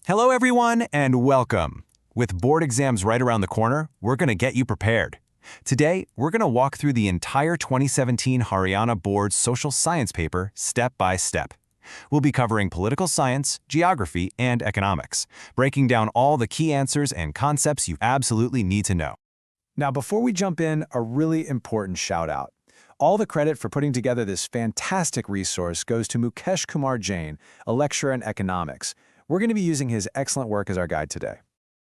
Hello everyone and welcome. With board exams right around the corner, we're going to get you prepared. Today, we're going to walk through the entire 2017 Haryana Board social science paper step by step. We'll be covering political science, geography, and economics, breaking down all the key answers and concepts you absolutely need to know. Now, before we jump in, a really important shout out. All the credit for putting together this fantastic resource goes to Mukesh Kumar Jain, a lecturer in economics. We're going to be using his excellent work as our guide today.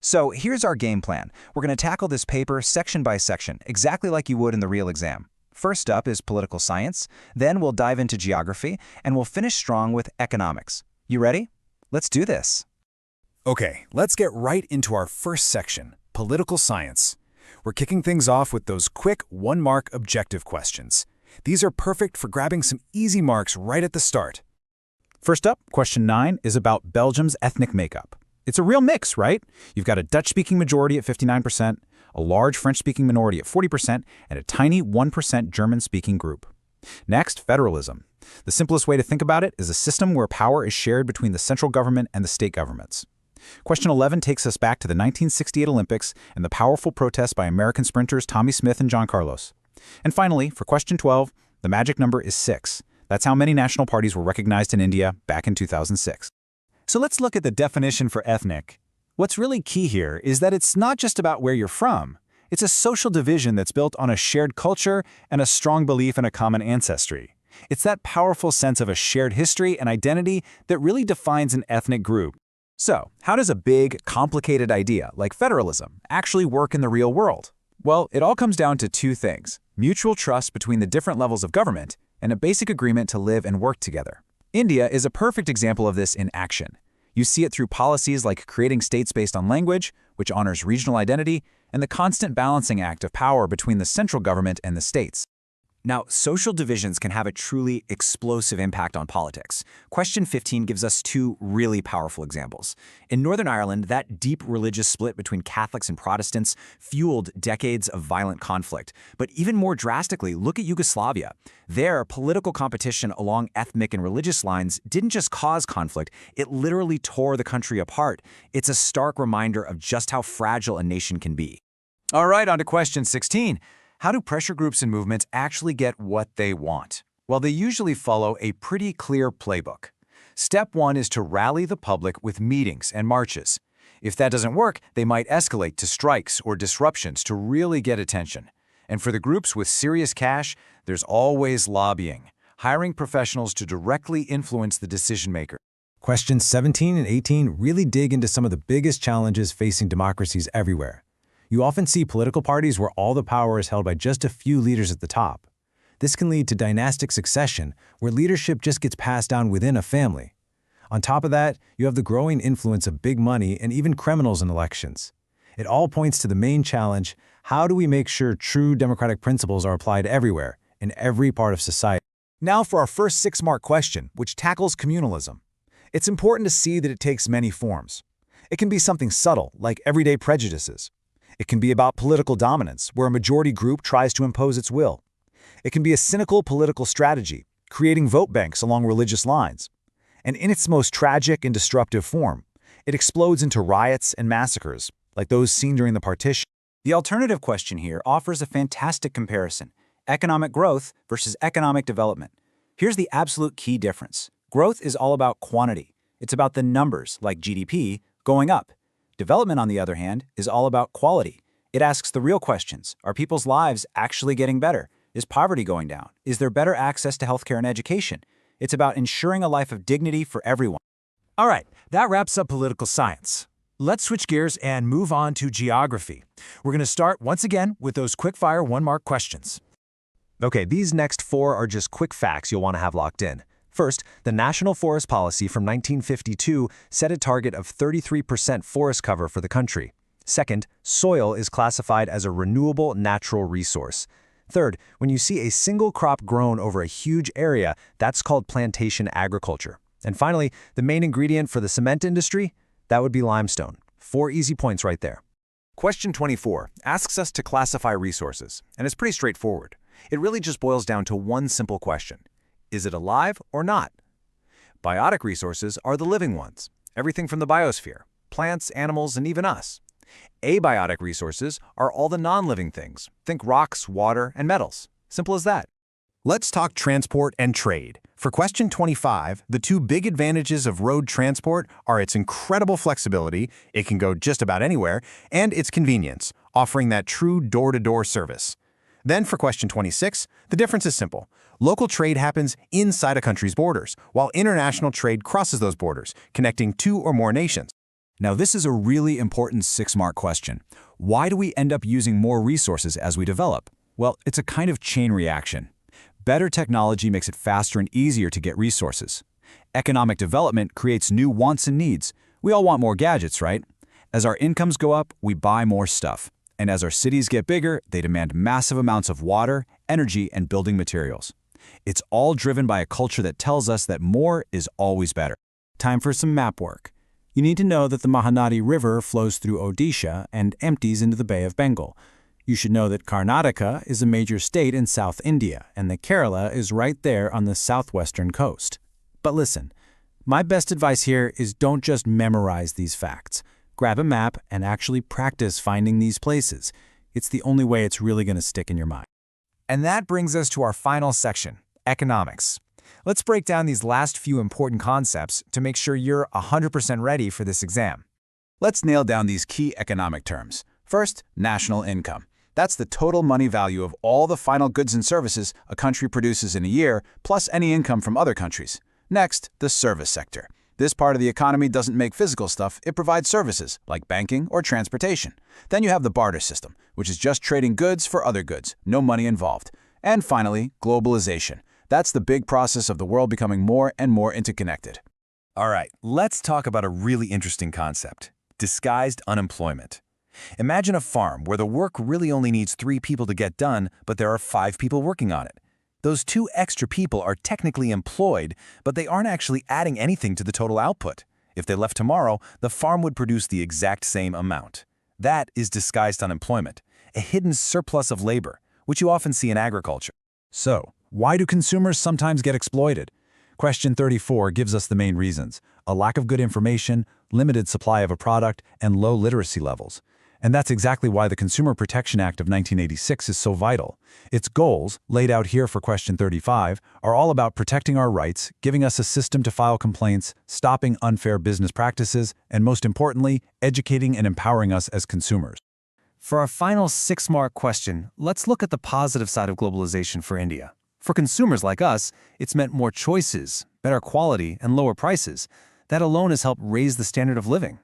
So here's our game plan. We're going to tackle this paper section by section, exactly like you would in the real exam. First up is political science, then we'll dive into geography, and we'll finish strong with economics. You ready? Let's do this. Okay, let's get right into our first section, political science. We're kicking things off with those quick one-mark objective questions. These are perfect for grabbing some easy marks right at the start. First up, question 9 is about Belgium's ethnic makeup. It's a real mix, right? You've got a Dutch-speaking majority at 59%, a large French-speaking minority at 40%, and a tiny 1% German-speaking group. Next, federalism. The simplest way to think about it is a system where power is shared between the central government and the state governments. Question 11 takes us back to the 1968 Olympics and the powerful protest by American sprinters Tommy Smith and John Carlos. And finally, for question 12, the magic number is 6. That's how many national parties were recognized in India back in 2006. So let's look at the definition for ethnic. What's really key here is that it's not just about where you're from. It's a social division that's built on a shared culture and a strong belief in a common ancestry. It's that powerful sense of a shared history and identity that really defines an ethnic group. So, how does a big, complicated idea like federalism actually work in the real world? Well, it all comes down to two things: mutual trust between the different levels of government and a basic agreement to live and work together. India is a perfect example of this in action. You see it through policies like creating states based on language, which honors regional identity, and the constant balancing act of power between the central government and the states. Now, social divisions can have a truly explosive impact on politics. Question 15 gives us two really powerful examples. In Northern Ireland, that deep religious split between Catholics and Protestants fueled decades of violent conflict. But even more drastically, look at Yugoslavia. There, political competition along ethnic and religious lines didn't just cause conflict, it literally tore the country apart. It's a stark reminder of just how fragile a nation can be. All right, on to question 16. How do pressure groups and movements actually get what they want? Well, they usually follow a pretty clear playbook. Step 1 is to rally the public with meetings and marches. If that doesn't work, they might escalate to strikes or disruptions to really get attention. And for the groups with serious cash, there's always lobbying, hiring professionals to directly influence the decision-maker. Questions 17 and 18 really dig into some of the biggest challenges facing democracies everywhere. You often see political parties where all the power is held by just a few leaders at the top. This can lead to dynastic succession, where leadership just gets passed down within a family. On top of that, you have the growing influence of big money and even criminals in elections. It all points to the main challenge: how do we make sure true democratic principles are applied everywhere, in every part of society? Now for our first 6-mark question, which tackles communalism. It's important to see that it takes many forms. It can be something subtle, like everyday prejudices. It can be about political dominance, where a majority group tries to impose its will. It can be a cynical political strategy, creating vote banks along religious lines. And in its most tragic and disruptive form, it explodes into riots and massacres, like those seen during the partition. The alternative question here offers a fantastic comparison: economic growth versus economic development. Here's the absolute key difference. Growth is all about quantity. It's about the numbers, like GDP, going up. Development, on the other hand, is all about quality. It asks the real questions. Are people's lives actually getting better? Is poverty going down? Is there better access to healthcare and education? It's about ensuring a life of dignity for everyone. All right, that wraps up political science. Let's switch gears and move on to geography. We're going to start once again with those quick-fire 1-mark questions. Okay, these next 4 are just quick facts you'll want to have locked in. First, the National Forest Policy from 1952 set a target of 33% forest cover for the country. Second, soil is classified as a renewable natural resource. Third, when you see a single crop grown over a huge area, that's called plantation agriculture. And finally, the main ingredient for the cement industry, that would be limestone. 4 easy points right there. Question 24 asks us to classify resources, and it's pretty straightforward. It really just boils down to one simple question: is it alive or not? Biotic resources are the living ones. everything from the biosphere, plants, animals, and even us. Abiotic resources are all the non-living things. Think rocks, water, and metals. Simple as that. Let's talk transport and trade. For question 25, the two big advantages of road transport are its incredible flexibility, it can go just about anywhere, and its convenience, offering that true door-to-door service. Then for question 26, the difference is simple. Local trade happens inside a country's borders, while international trade crosses those borders, connecting two or more nations. Now this is a really important 6-mark question. Why do we end up using more resources as we develop? Well, it's a kind of chain reaction. Better technology makes it faster and easier to get resources. Economic development creates new wants and needs. We all want more gadgets, right? As our incomes go up, we buy more stuff. And as our cities get bigger, they demand massive amounts of water, energy, and building materials. It's all driven by a culture that tells us that more is always better. Time for some map work. You need to know that the Mahanadi River flows through Odisha and empties into the Bay of Bengal. You should know that Karnataka is a major state in South India, and that Kerala is right there on the southwestern coast. But listen, my best advice here is don't just memorize these facts. Grab a map and actually practice finding these places. It's the only way it's really going to stick in your mind. And that brings us to our final section, economics. Let's break down these last few important concepts to make sure you're 100% ready for this exam. Let's nail down these key economic terms. First, national income. That's the total money value of all the final goods and services a country produces in a year, plus any income from other countries. Next, the service sector. This part of the economy doesn't make physical stuff, it provides services, like banking or transportation. Then you have the barter system, which is just trading goods for other goods, no money involved. And finally, globalization. That's the big process of the world becoming more and more interconnected. All right, let's talk about a really interesting concept, disguised unemployment. Imagine a farm where the work really only needs 3 people to get done, but there are 5 people working on it. Those 2 extra people are technically employed, but they aren't actually adding anything to the total output. If they left tomorrow, the farm would produce the exact same amount. That is disguised unemployment, a hidden surplus of labor, which you often see in agriculture. So, why do consumers sometimes get exploited? Question 34 gives us the main reasons: a lack of good information, limited supply of a product, and low literacy levels. And that's exactly why the Consumer Protection Act of 1986 is so vital. Its goals, laid out here for question 35, are all about protecting our rights, giving us a system to file complaints, stopping unfair business practices, and most importantly, educating and empowering us as consumers. For our final 6-mark question, let's look at the positive side of globalization for India. For consumers like us, it's meant more choices, better quality, and lower prices. That alone has helped raise the standard of living.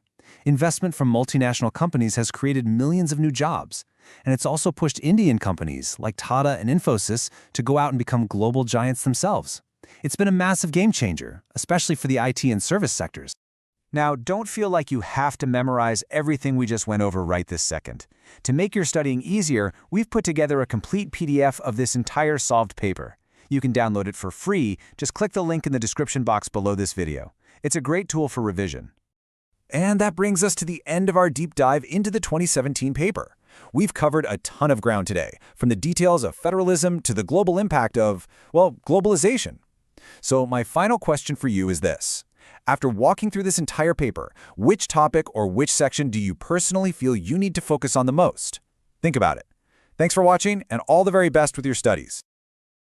Investment from multinational companies has created millions of new jobs, and it's also pushed Indian companies like Tata and Infosys to go out and become global giants themselves. It's been a massive game changer, especially for the IT and service sectors. Now, don't feel like you have to memorize everything we just went over right this second. To make your studying easier, we've put together a complete PDF of this entire solved paper. You can download it for free. Just click the link in the description box below this video. It's a great tool for revision. And that brings us to the end of our deep dive into the 2017 paper. We've covered a ton of ground today, from the details of federalism to the global impact of, well, globalization. So my final question for you is this. After walking through this entire paper, which topic or which section do you personally feel you need to focus on the most? Think about it. Thanks for watching, and all the very best with your studies.